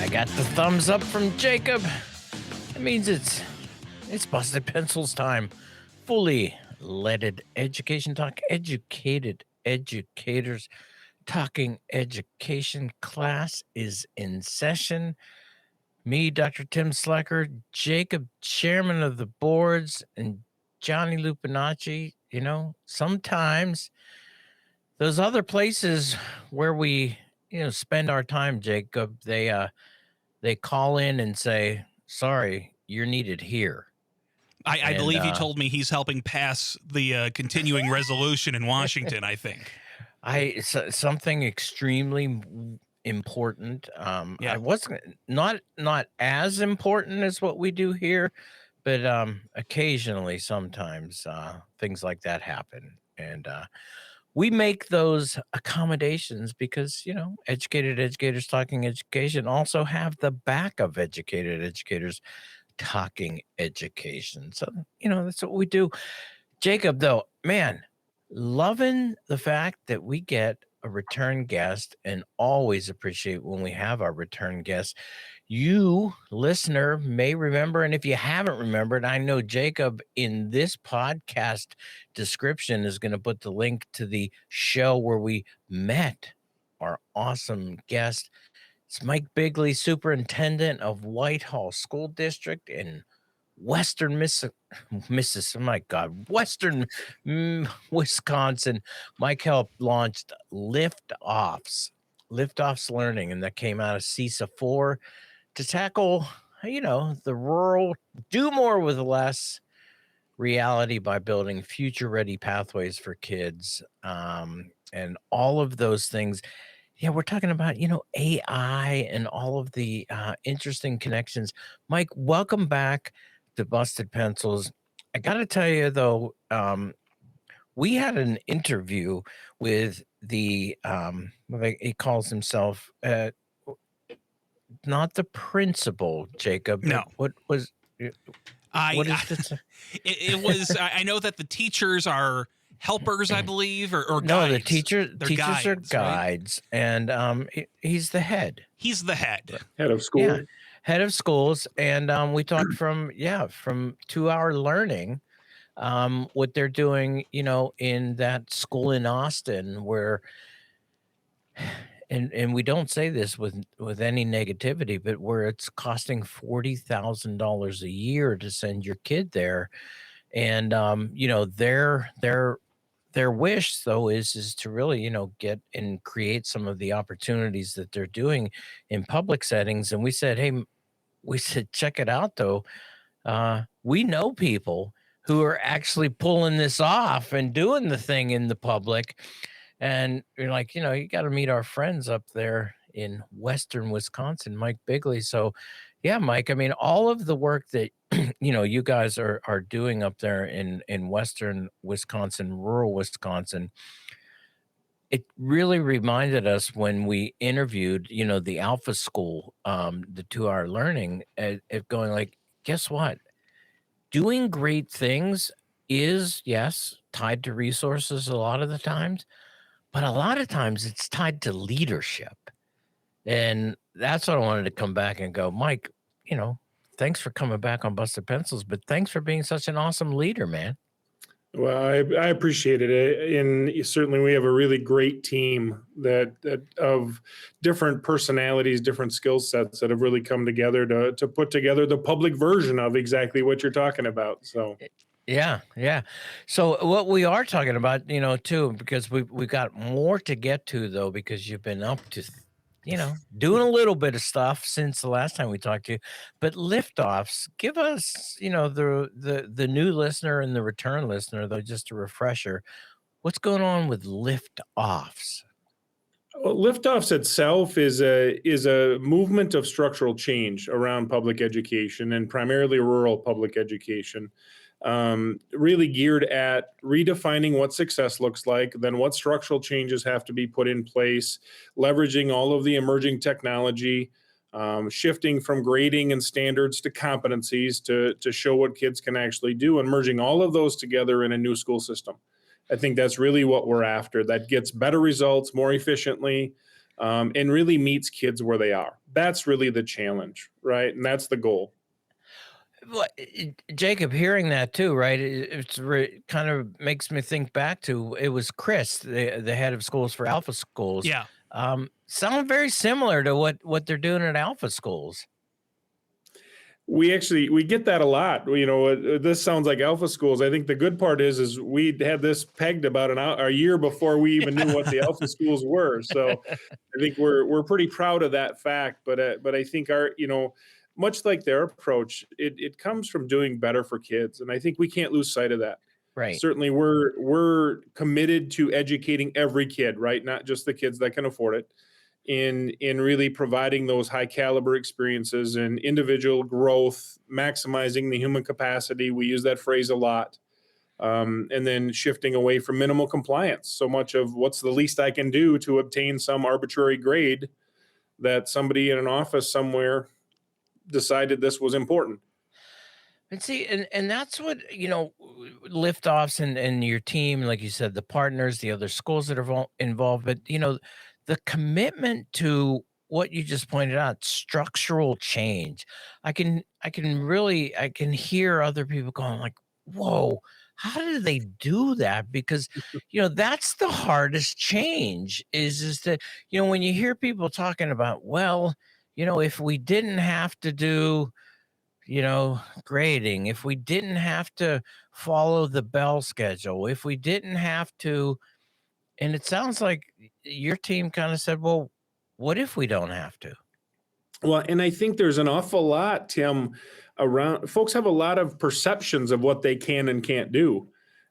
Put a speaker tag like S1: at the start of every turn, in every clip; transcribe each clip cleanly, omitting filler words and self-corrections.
S1: I got the thumbs up from Jacob. That means it's Busted Pencils time. Fully leaded education talk, educated educators talking education. Class is in session. Me, Dr. Tim Slacker, Jacob, chairman of the boards, and Johnny Lupinacci. You know, sometimes those other places where we, spend our time, Jacob, they call in and say, sorry, you're needed here.
S2: I believe he told me he's helping pass the continuing resolution in Washington, I think.
S1: Something extremely important.
S2: Yeah.
S1: I wasn't not as important as what we do here, but occasionally, sometimes things like that happen, and we make those accommodations because educated educators talking education also have the back of educated educators talking education. So that's what we do. Jacob, though, man, loving the fact that we get a return guest, and always appreciate when we have our return guests. You, listener, may remember, and if you haven't remembered, I know Jacob in this podcast description is going to put the link to the show where we met our awesome guest. It's Mike Bigley, superintendent of Whitehall School District in Western Western Wisconsin. Mike helped launched Liftoffs Learning, and that came out of CISA 4 to tackle, the rural, do more with less reality by building future-ready pathways for kids, and all of those things. Yeah, we're talking about, AI and all of the interesting connections. Mike, welcome back to Busted Pencils. I got to tell you, though, we had an interview with the, he calls himself, not the principal, Jacob.
S2: No.
S1: What was, what is this?
S2: It was, I know that the teachers are helpers, I believe, or guides.
S1: No, the teachers
S2: guides,
S1: are guides, right? And he's the head.
S2: He's the head
S3: of school.
S1: Yeah, head of schools, and we talked from 2 Hour Learning, what they're doing, in that school in Austin, where, and we don't say this with any negativity, but where it's costing $40,000 a year to send your kid there, and their wish, though, is to really, get and create some of the opportunities that they're doing in public settings. And we said, check it out, though. We know people who are actually pulling this off and doing the thing in the public. And you're like, you got to meet our friends up there in Western Wisconsin, Mike Bigley. So, yeah, Mike, I mean, all of the work that you guys are doing up there in Western Wisconsin, rural Wisconsin, it really reminded us when we interviewed, the Alpha School, the 2 Hour Learning, at going like, guess what? Doing great things is, yes, tied to resources a lot of the times, but a lot of times it's tied to leadership. And that's what I wanted to come back and go, Mike, thanks for coming back on Busted Pencils, but thanks for being such an awesome leader, man.
S3: Well, I appreciate it. And certainly we have a really great team that of different personalities, different skill sets that have really come together to put together the public version of exactly what you're talking about. So
S1: yeah. So what we are talking about, too, because we've got more to get to, though, because you've been up to doing a little bit of stuff since the last time we talked to you. But Liftoffs, give us, the new listener and the return listener, though, just a refresher. What's going on with Liftoffs?
S3: Well, Liftoffs itself is a movement of structural change around public education, and primarily rural public education. Really geared at redefining what success looks like, then what structural changes have to be put in place, leveraging all of the emerging technology, shifting from grading and standards to competencies to show what kids can actually do, and merging all of those together in a new school system. I think that's really what we're after. That gets better results more efficiently, and really meets kids where they are. That's really the challenge, right? And that's the goal.
S1: Well, Jacob, hearing that too, right? Kind of makes me think back to it was Chris, the head of schools for Alpha Schools.
S2: Yeah.
S1: Sound very similar to what they're doing at Alpha Schools.
S3: We get that a lot. This sounds like Alpha Schools. I think the good part is we had this pegged about a year before we even knew what the Alpha Schools were. So I think we're pretty proud of that fact. But I think much like their approach, it comes from doing better for kids, and I think we can't lose sight of that.
S1: Right.
S3: Certainly, we're committed to educating every kid, right? Not just the kids that can afford it. In really providing those high caliber experiences and individual growth, maximizing the human capacity. We use that phrase a lot. And then shifting away from minimal compliance. So much of what's the least I can do to obtain some arbitrary grade that somebody in an office somewhere decided this was important.
S1: And see, and that's what, liftoffs and your team, like you said, the partners, the other schools that are involved, but the commitment to what you just pointed out, structural change. I can hear other people going like, whoa, how do they do that? Because, that's the hardest change is that, when you hear people talking about, well, if we didn't have to do, grading, if we didn't have to follow the bell schedule, if we didn't have to, and it sounds like your team kind of said, well, what if we don't have to?
S3: Well, and I think there's an awful lot, Tim, around folks have a lot of perceptions of what they can and can't do.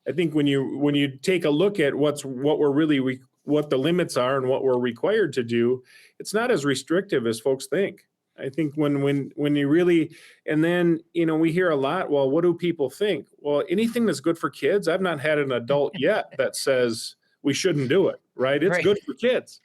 S3: I think when you take a look at what the limits are and what we're required to do, it's not as restrictive as folks think. I think when you really, and then, we hear a lot, well, what do people think? Well, anything that's good for kids, I've not had an adult yet that says we shouldn't do it, right? It's
S1: Right.
S3: good for kids.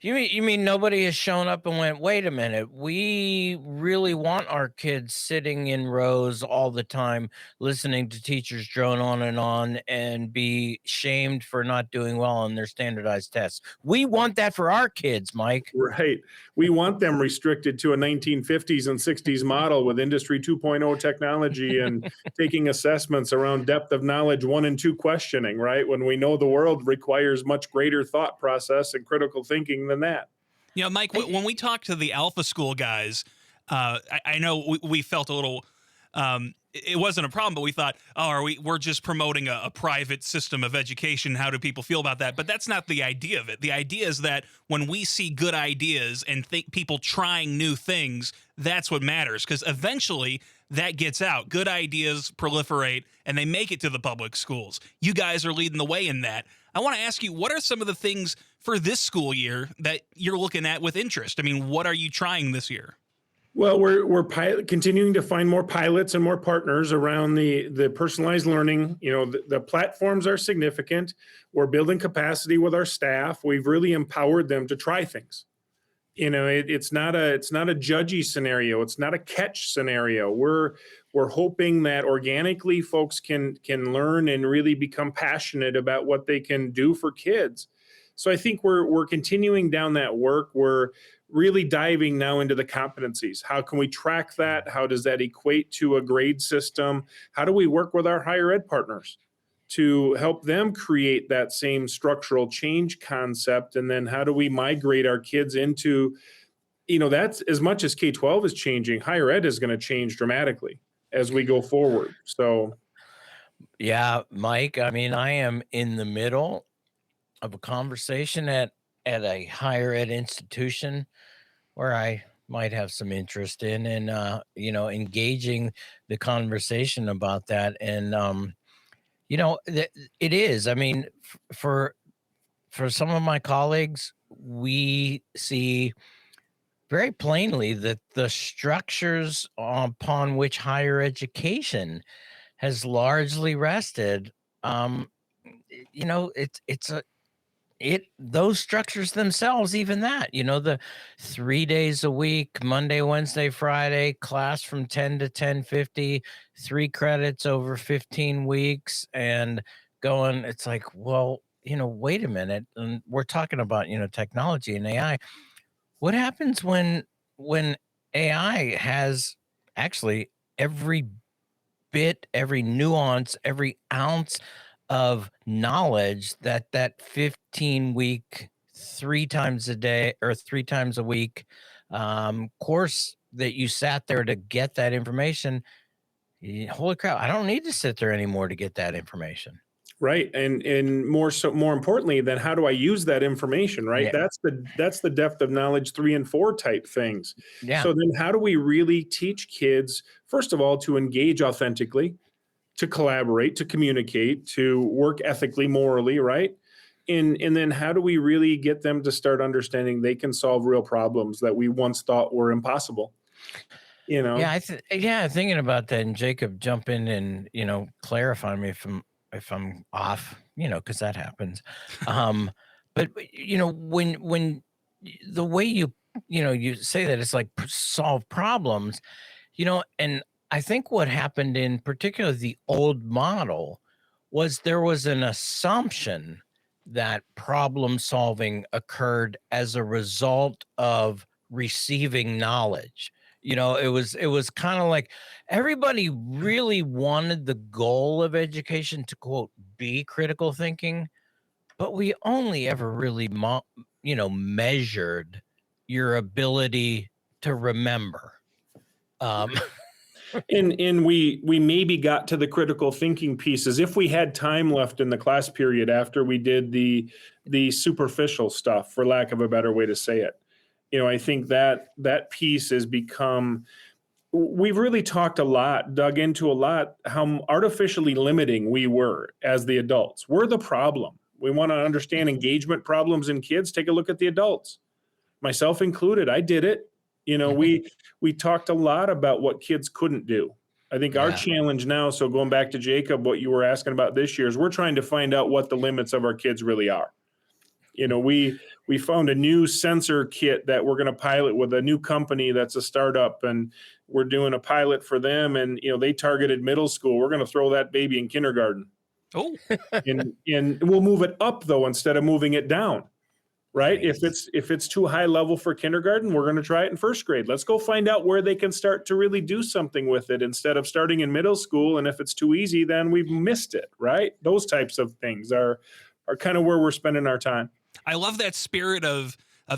S1: You mean nobody has shown up and went, wait a minute, we really want our kids sitting in rows all the time, listening to teachers drone on and be shamed for not doing well on their standardized tests. We want that for our kids, Mike.
S3: Right. We want them restricted to a 1950s and 60s model with Industry 2.0 technology and taking assessments around depth of knowledge 1 and 2 questioning, right? When we know the world requires much greater thought process and critical thinking than that.
S2: Mike, when we talked to the Alpha School guys, I know we felt a little, it wasn't a problem, but we thought, we're just promoting a private system of education. How do people feel about that? But that's not the idea of it. The idea is that when we see good ideas and people trying new things, that's what matters, because eventually that gets out. Good ideas proliferate and they make it to the public schools. You guys are leading the way in that. I want to ask you, what are some of the things for this school year that you're looking at with interest? I mean, what are you trying this year?
S3: Well, we're continuing to find more pilots and more partners around the personalized learning. The platforms are significant. We're building capacity with our staff. We've really empowered them to try things. It's not a judgy scenario. It's not a catch scenario. We're hoping that organically folks can learn and really become passionate about what they can do for kids. So I think we're continuing down that work. We're really diving now into the competencies. How can we track that? How does that equate to a grade system? How do we work with our higher ed partners to help them create that same structural change concept? And then how do we migrate our kids into, that's as much as K-12 is changing, higher ed is going to change dramatically as we go forward. So.
S1: Yeah, Mike, I mean, I am in the middle of a conversation at a higher ed institution where I might have some interest in and engaging the conversation about that. And it is, I mean, for some of my colleagues, we see very plainly that the structures upon which higher education has largely rested, those structures themselves, even that, the 3 days a week, Monday, Wednesday, Friday, class from 10 to 10:50, 3 credits over 15 weeks, and going, it's like, well, wait a minute, and we're talking about, technology and AI. What happens when AI has actually every bit, every nuance, every ounce of knowledge that 15-week, 3 times a day or 3 times a week, course that you sat there to get that information? Holy crap, I don't need to sit there anymore to get that information.
S3: Right. And more importantly, then how do I use that information, right?
S1: Yeah,
S3: That's the depth of knowledge 3 and 4 type things.
S1: yeah,
S3: So then how do we really teach kids, first of all, to engage authentically, to collaborate, to communicate, to work ethically, morally, right? And then how do we really get them to start understanding they can solve real problems that we once thought were impossible, you
S1: yeah.
S3: know?
S1: Yeah, thinking about that, and Jacob, jump in and clarify me if I'm off, because that happens. Um, but when the way you say that it's like solve problems, and I think what happened in particular the old model was there was an assumption that problem solving occurred as a result of receiving knowledge. It was kind of like everybody really wanted the goal of education to quote be critical thinking, but we only ever really measured your ability to remember. um
S3: And we maybe got to the critical thinking pieces if we had time left in the class period after we did the superficial stuff, for lack of a better way to say it. I think that piece has become, we've really talked a lot, dug into a lot, how artificially limiting we were as the adults. We're the problem. We want to understand engagement problems in kids. Take a look at the adults, myself included. I did it. We talked a lot about what kids couldn't do. I think our
S1: yeah.
S3: challenge now, so going back to Jacob, what you were asking about this year, is we're trying to find out what the limits of our kids really are. We found a new sensor kit that we're going to pilot with a new company that's a startup, and we're doing a pilot for them, and they targeted middle school. We're going to throw that baby in kindergarten,
S2: Oh,
S3: and we'll move it up though instead of moving it down. Right? If
S1: Nice.
S3: it's too high level for kindergarten, we're going to try it in first grade. Let's go find out where they can start to really do something with it instead of starting in middle school. And if it's too easy, then we've missed it. Right? Those types of things are kind of where we're spending our time.
S2: I love that spirit of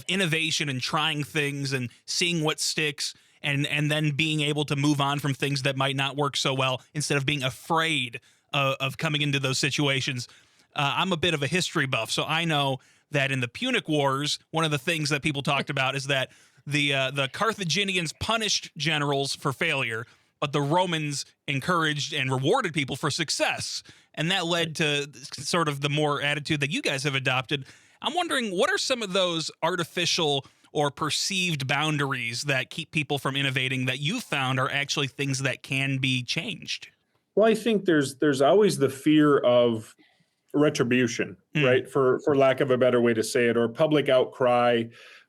S2: innovation and trying things and seeing what sticks and then being able to move on from things that might not work so well instead of being afraid of coming into those situations. I'm a bit of a history buff, so I know that in the Punic Wars, one of the things that people talked about is that the Carthaginians punished generals for failure, but the Romans encouraged and rewarded people for success. And that led to sort of the more attitude that you guys have adopted. I'm wondering, what are some of those artificial or perceived boundaries that keep people from innovating that you found are actually things that can be changed?
S3: Well, I think there's always the fear of retribution,
S2: Mm,
S3: right? For lack of a better way to say it, or public outcry,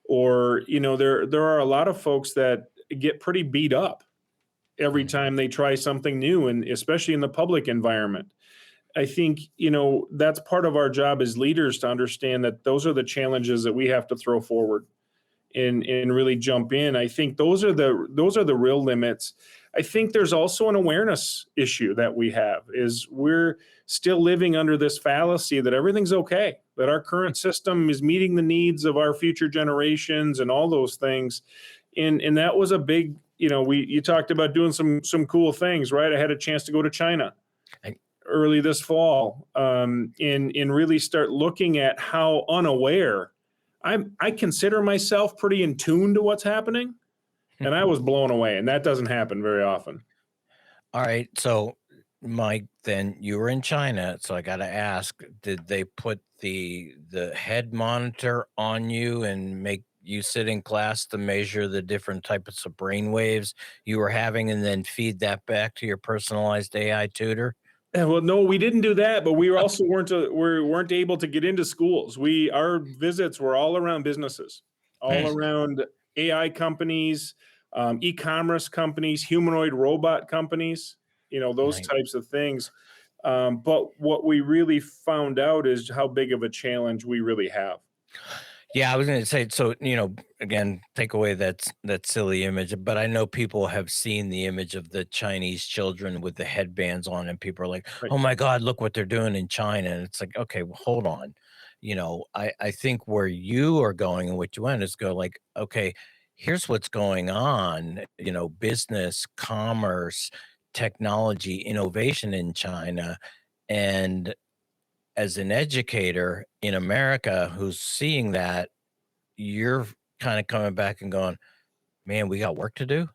S3: or there are a lot of folks that get pretty beat up every
S1: Mhm.
S3: time they try something new, and especially in the public environment. I think, that's part of our job as leaders to understand that those are the challenges that we have to throw forward and really jump in. I think those are the real limits. I think there's also an awareness issue that we have, is we're still living under this fallacy that everything's okay, that our current system is meeting the needs of our future generations and all those things. And that was a big, you talked about doing some cool things, right? I had a chance to go to China
S1: I-
S3: early this fall, and really start looking at how unaware I consider myself pretty in tune to what's happening, and I was blown away, and that doesn't happen very often.
S1: All right. So, Mike, then you were in China, so I got to ask: did they put the head monitor on you and make you sit in class to measure the different types of brain waves you were having, and then feed that back to your personalized AI tutor?
S3: Yeah, well, no, we didn't do that, but we also weren't able to get into schools. Our visits were all around businesses, all
S1: Mm,
S3: around AI companies, e-commerce companies, humanoid robot companies, those
S1: Right.
S3: types of things. But what we really found out is how big of a challenge we really have.
S1: Yeah, I was going to say, so, again, take away that silly image, but I know people have seen the image of the Chinese children with the headbands on, and people are like,
S3: Right.
S1: "Oh my God, look what they're doing in China." And it's like, okay, well, hold on. I think where you are going and what you want is go like, okay, here's what's going on, business, commerce, technology, innovation in China. And as an educator in America who's seeing that, you're kind of coming back and going, "Man, we got work to do?"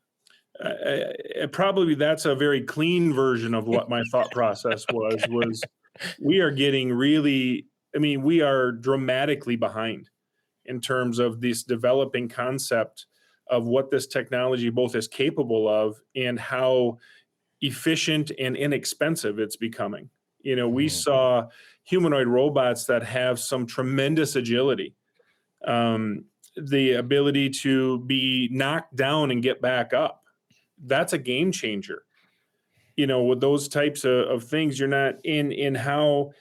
S3: Probably that's a very clean version of what my thought process was.
S1: Okay.
S3: Was we are getting really, I mean, we are dramatically behind in terms of this developing concept of what this technology both is capable of and how efficient and inexpensive it's becoming. We
S1: Mhm.
S3: saw humanoid robots that have some tremendous agility, um, the ability to be knocked down and get back up. That's a game changer. With those types of things, you're not in how.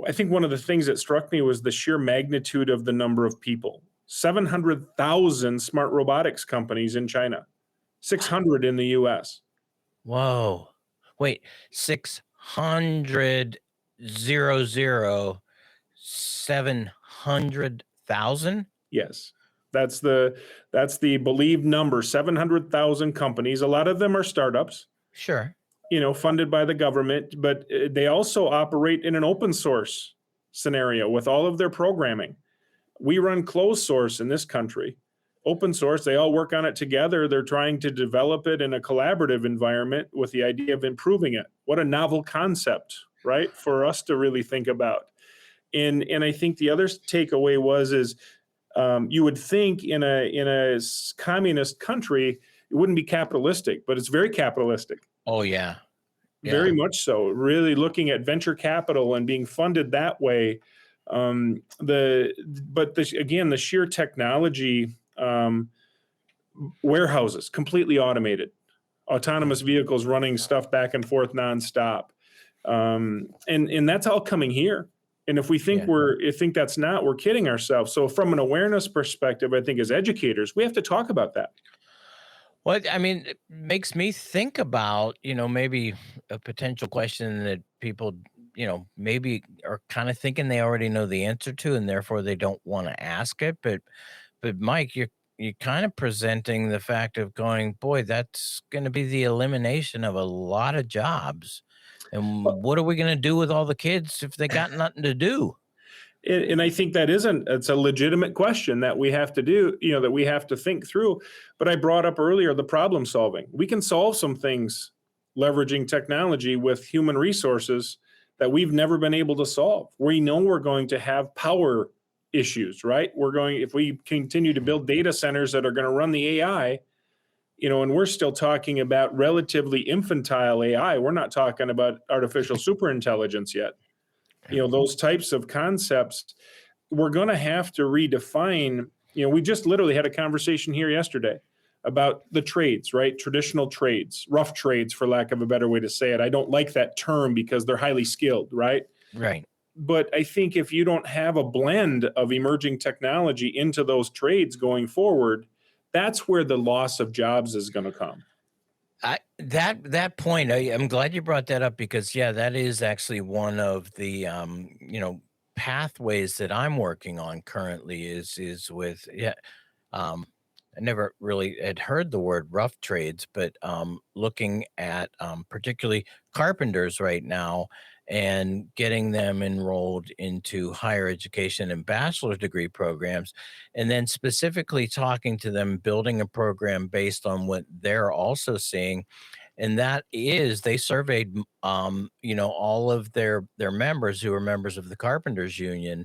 S3: I think one of the things that struck me was the sheer magnitude of the number of people. 700,000 smart robotics companies in China, 600 in the US.
S1: Whoa. Wait, 600,000, 700,000?
S3: Yes. That's the believed number, 700,000 companies. A lot of them are startups,
S1: Sure.
S3: funded by the government, but they also operate in an open source scenario with all of their programming. We run closed source in this country. Open source, they all work on it together. They're trying to develop it in a collaborative environment with the idea of improving it. What a novel concept, right? For us to really think about. And I think the other takeaway is you would think in a communist country it wouldn't be capitalistic, but it's very capitalistic.
S1: Oh, yeah.
S3: Very
S1: Yeah.
S3: much so. Really looking at venture capital and being funded that way. Again, the sheer technology, warehouses completely automated, autonomous vehicles running stuff back and forth nonstop, and that's all coming here. And if we think
S1: Yeah.
S3: that's not, we're kidding ourselves. So from an awareness perspective, I think as educators, we have to talk about that.
S1: Well, I mean, it makes me think about, maybe a potential question that people, maybe are kind of thinking they already know the answer to, and therefore they don't want to ask it. But Mike, you're kind of presenting the fact of going, boy, that's going to be the elimination of a lot of jobs. And what are we going to do with all the kids if they got nothing to do?
S3: And I think it's a legitimate question that we have to do, that we have to think through. But I brought up earlier the problem solving. We can solve some things leveraging technology with human resources that we've never been able to solve. We know we're going to have power issues, right? If we continue to build data centers that are going to run the AI, and we're still talking about relatively infantile AI. We're not talking about artificial superintelligence yet. Those types of concepts, we're going to have to redefine. We just literally had a conversation here yesterday about the trades, right? Traditional trades, rough trades, for lack of a better way to say it. I don't like that term because they're highly skilled, right?
S1: Right.
S3: But I think if you don't have a blend of emerging technology into those trades going forward, that's where the loss of jobs is going to come.
S1: That point, I'm glad you brought that up because yeah, that is actually one of the pathways that I'm working on currently is with yeah. I never really had heard the word rough trades, but looking at particularly carpenters right now and getting them enrolled into higher education and bachelor's degree programs, and then specifically talking to them, building a program based on what they're also seeing, and that is they surveyed all of their members who are members of the carpenters union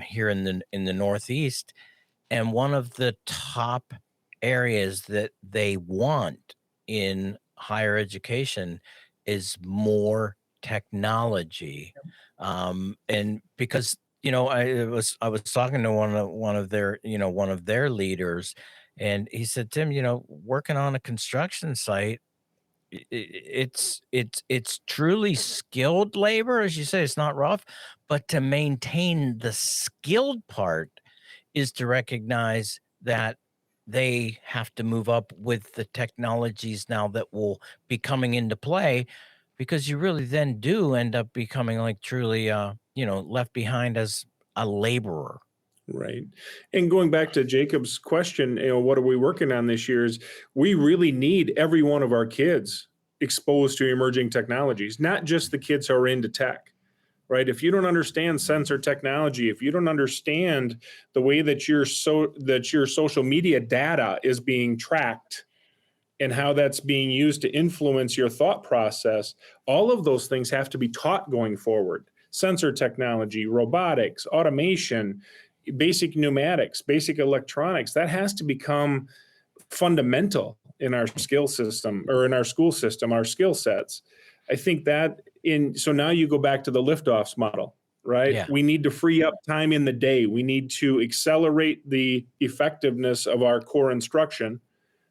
S1: here in the Northeast, and one of the top areas that they want in higher education is more technology. And because, I was talking to one of their leaders, and he said, Tim, working on a construction site, it's truly skilled labor, as you say, it's not rough, but to maintain the skilled part is to recognize that they have to move up with the technologies now that will be coming into play, because you really then do end up becoming like truly, left behind as a laborer.
S3: Right. And going back to Jacob's question, what are we working on this year is we really need every one of our kids exposed to emerging technologies, not just the kids who are into tech, right? If you don't understand sensor technology, if you don't understand the way that your social media data is being tracked and how that's being used to influence your thought process, all of those things have to be taught going forward. Sensor technology, robotics, automation, basic pneumatics, basic electronics, that has to become fundamental in our skill system or in our school system, our skill sets. I think that so now you go back to the liftoffs model, right?
S1: Yeah.
S3: We need to free up time in the day. We need to accelerate the effectiveness of our core instruction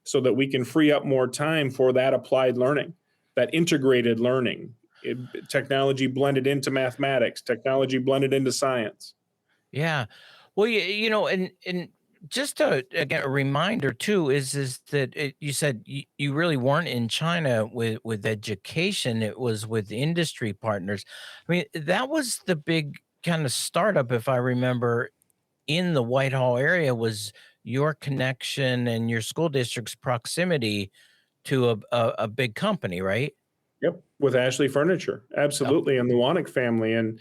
S3: so that we can free up more time for that applied learning, that integrated learning, technology blended into mathematics, technology blended into science.
S1: Yeah. Well, and just again, a reminder too is that you said you really weren't in China with education; it was with industry partners. I mean, that was the big kind of startup, if I remember, in the Whitehall area was your connection and your school district's proximity to a big company, right?
S3: Yep, with Ashley Furniture,
S1: Oh,
S3: absolutely, and the Wanik family, and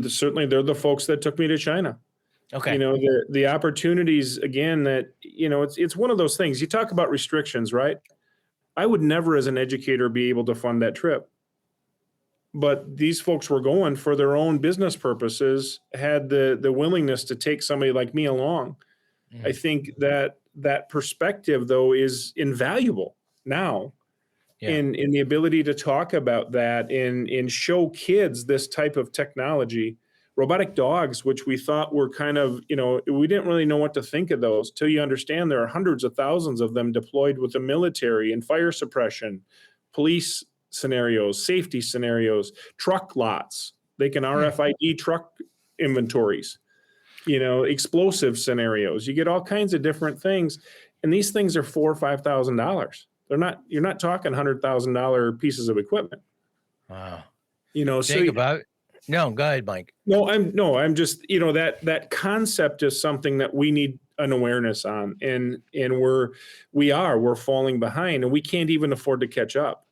S3: certainly they're the folks that took me to China.
S1: okay.
S3: The opportunities again that it's one of those things. You talk about restrictions, right? I would never, as an educator, be able to fund that trip, but these folks were going for their own business purposes, had the willingness to take somebody like me along. I
S1: Mm,
S3: think that that perspective, though, is invaluable now
S1: yeah.
S3: in the ability to talk about that and show kids this type of technology. Robotic dogs, which we thought were kind of, we didn't really know what to think of those till you understand there are hundreds of thousands of them deployed with the military and fire suppression, police scenarios, safety scenarios, truck lots. They can
S1: Hmm.
S3: RFID truck inventories, explosive scenarios. You get all kinds of different things. And these things are $4,000 or $5,000. You're not talking $100,000 pieces of equipment,
S1: Wow.
S3: so
S1: Jacob, no, go ahead, Mike.
S3: no, I'm just, that concept is something that we need an awareness on. And we're falling behind and we can't even afford to catch up.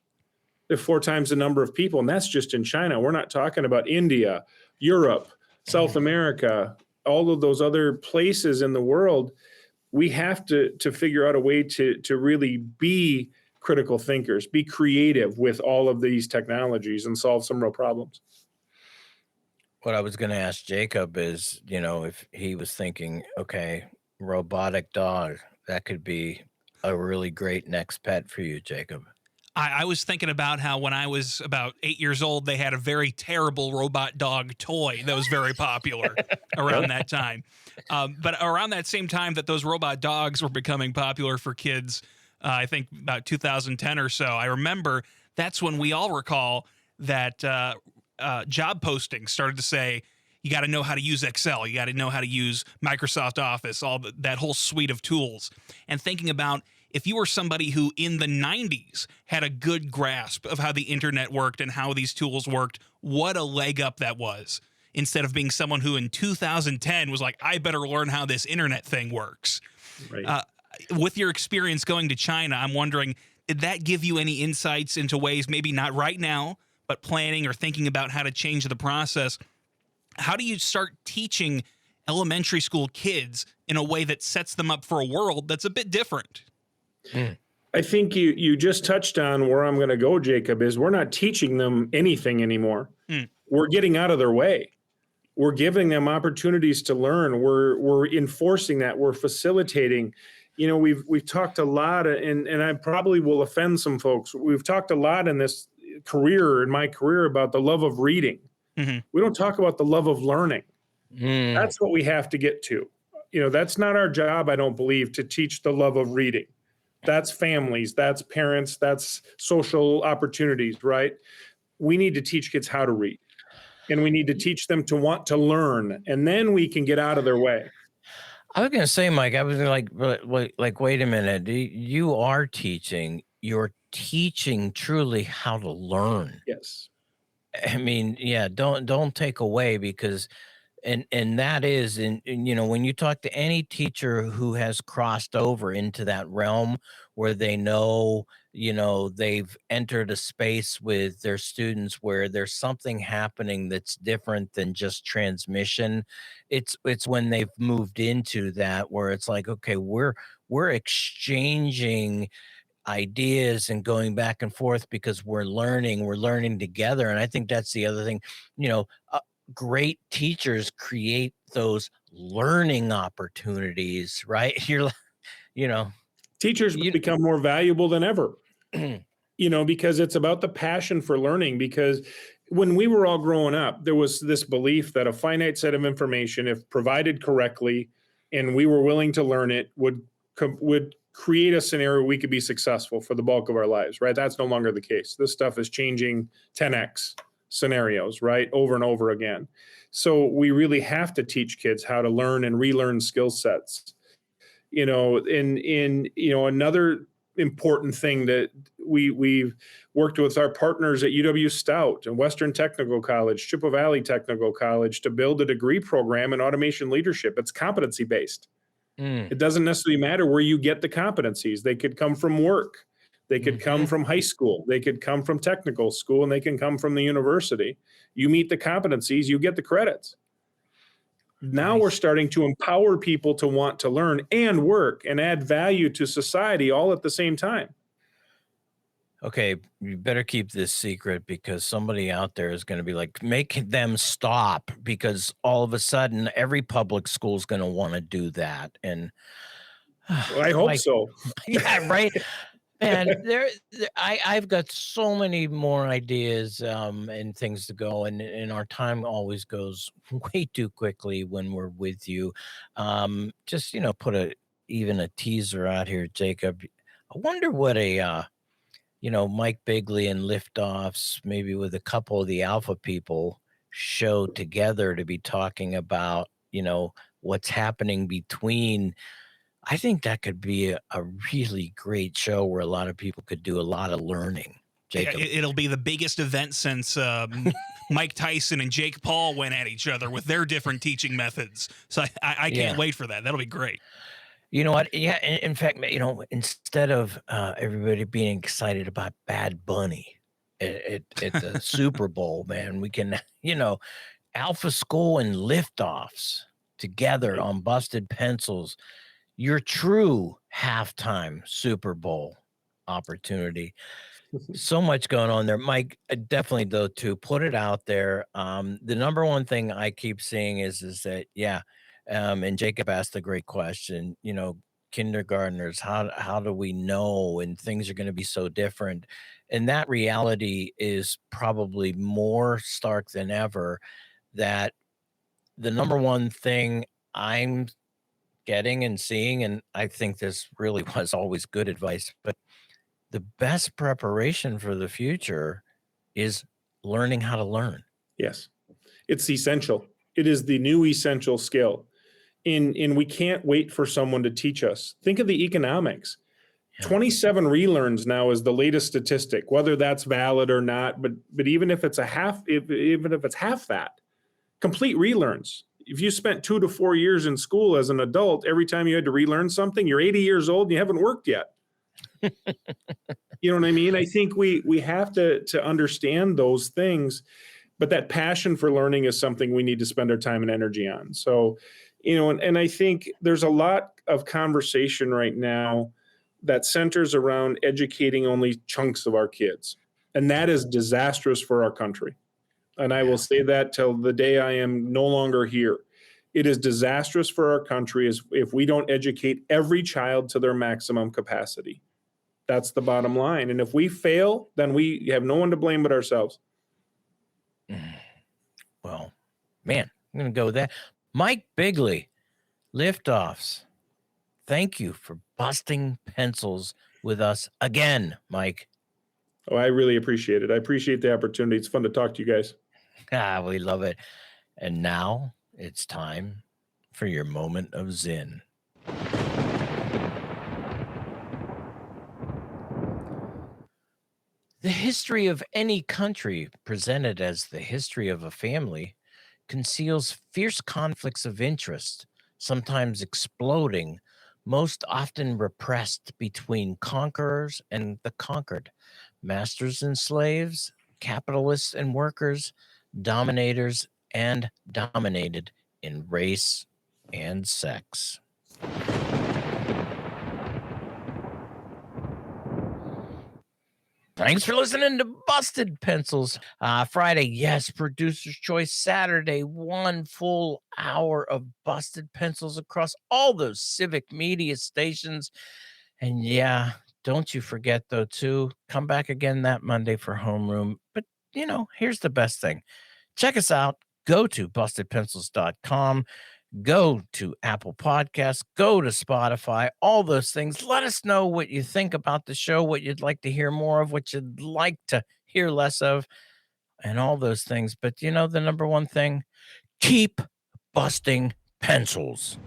S3: There's 4 times the number of people, and that's just in China. We're not talking about India, Europe, South America, all of those other places in the world. We have to figure out a way to really be critical thinkers, be creative with all of these technologies and solve some real problems.
S1: What I was gonna ask Jacob is, if he was thinking, okay, robotic dog, that could be a really great next pet for you, Jacob.
S2: I was thinking about how when I was about 8 years old, they had a very terrible robot dog toy that was very popular around
S3: Yep.
S2: that time. But around that same time that those robot dogs were becoming popular for kids, I think about 2010 or so, I remember that's when we all recall that job postings started to say, you got to know how to use Excel. You got to know how to use Microsoft Office, that whole suite of tools. And thinking about if you were somebody who in the 90s had a good grasp of how the internet worked and how these tools worked, what a leg up that was. Instead of being someone who in 2010 was like, I better learn how this internet thing works.
S3: Right.
S2: With your experience going to China, I'm wondering, did that give you any insights into ways, maybe not right now, but planning or thinking about how to change the process? How do you start teaching elementary school kids in a way that sets them up for a world that's a bit different?
S1: Mm,
S3: I think you just touched on where I'm going to go, Jacob, is we're not teaching them anything anymore.
S2: Mm.
S3: We're getting out of their way. We're giving them opportunities to learn. We're enforcing that. We're facilitating. We've talked a lot, and I probably will offend some folks. We've talked a lot in my career, about the love of reading.
S2: Mm-hmm.
S3: We don't talk about the love of learning.
S1: mm,
S3: That's what we have to get to. That's not our job, I don't believe, to teach the love of reading. That's families, that's parents, that's social opportunities, right? We need to teach kids how to read, and we need to teach them to want to learn, and then we can get out of their way.
S1: I was gonna say, Mike, I was like, wait a minute. You are teaching. You're teaching truly how to learn.
S3: Yes.
S1: I mean, yeah, don't take away because and that is and you know when you talk to any teacher who has crossed over into that realm where they know they've entered a space with their students where there's something happening that's different than just transmission. It's when they've moved into that where it's like, okay, we're exchanging ideas and going back and forth because we're learning together. And I think that's the other thing. you know Great teachers create those learning opportunities, right? You know,
S3: Teachers
S1: you
S3: become more valuable than ever, because it's about the passion for learning. Because when we were all growing up, there was this belief that a finite set of information, if provided correctly, and we were willing to learn it, would create a scenario we could be successful for the bulk of our lives, right? That's no longer the case. This stuff is changing 10x scenarios, right? Over and over again. So we really have to teach kids how to learn and relearn skill sets. Another important thing that we've worked with our partners at UW Stout and Western Technical College, Chippewa Valley Technical College to build a degree program in automation leadership. It's competency based. It doesn't necessarily matter where you get the competencies. They could come from work. They could come from high school. They could come from technical school, and they can come from the university. You meet the competencies, you get the credits. Now we're
S1: Nice.
S3: starting to empower people to want to learn and work and add value to society all at the same time.
S1: Okay, you better keep this secret because somebody out there is going to be like, make them stop because all of a sudden every public school is going to want to do that. And
S3: Well, I hope
S1: like,
S3: so.
S1: yeah, right. Man, I've got so many more ideas and things to go, and our time always goes way too quickly when we're with you. Just put even a teaser out here, Jacob. I wonder what a Mike Bigley and Liftoffs, maybe with a couple of the Alpha people, show together to be talking about what's happening between. I think that could be a really great show where a lot of people could do a lot of learning. Jacob.
S2: It'll be the biggest event since Mike Tyson and Jake Paul went at each other with their different teaching methods. So I can't
S1: Yeah.
S2: wait for that. That'll be great.
S1: You know what? Yeah. In fact, instead of everybody being excited about Bad Bunny at the Super Bowl, man, we can, Alpha School and Liftoffs together on Busted Pencils. Your true halftime Super Bowl opportunity. So much going on there, Mike. Definitely though, to put it out there. The number one thing I keep seeing is that and Jacob asked a great question. Kindergartners, how do we know? And things are going to be so different, and that reality is probably more stark than ever. That the number one thing I'm getting and seeing, and I think this really was always good advice, but the best preparation for the future is learning how to learn.
S3: Yes, it's essential. It is the new essential skill. And we can't wait for someone to teach us. Think of the economics.
S1: Yeah.
S3: 27 relearns now is the latest statistic, whether that's valid or not. But even if it's even if it's half that, complete relearns. If you spent 2 to 4 years in school as an adult, every time you had to relearn something, you're 80 years old and you haven't worked yet. You know what I mean? I think we have to understand those things, but that passion for learning is something we need to spend our time and energy on. So, and I think there's a lot of conversation right now that centers around educating only chunks of our kids. And that is disastrous for our country. And I will say that till the day I am no longer here. It is disastrous for our country if we don't educate every child to their maximum capacity. That's the bottom line. And if we fail, then we have no one to blame but ourselves.
S1: Well, man, I'm going to go with that. Mike Bigley, Liftoffs. Thank you for busting pencils with us again, Mike.
S3: Oh, I really appreciate it. I appreciate the opportunity. It's fun to talk to you guys.
S1: We love it. And now it's time for your moment of Zen. The history of any country, presented as the history of a family, conceals fierce conflicts of interest, sometimes exploding, most often repressed between conquerors and the conquered, masters and slaves, capitalists and workers, dominators and dominated in race and sex. Thanks for listening to Busted Pencils. Friday, yes, Producer's Choice. Saturday, 1 full hour of Busted Pencils across all those civic media stations. And yeah, don't you forget, though, too, come back again that Monday for Homeroom. But, here's the best thing. Check us out. Go to bustedpencils.com. Go to Apple Podcasts, go to Spotify, all those things. Let us know what you think about the show, what you'd like to hear more of, what you'd like to hear less of, and all those things. But the number one thing, keep busting pencils.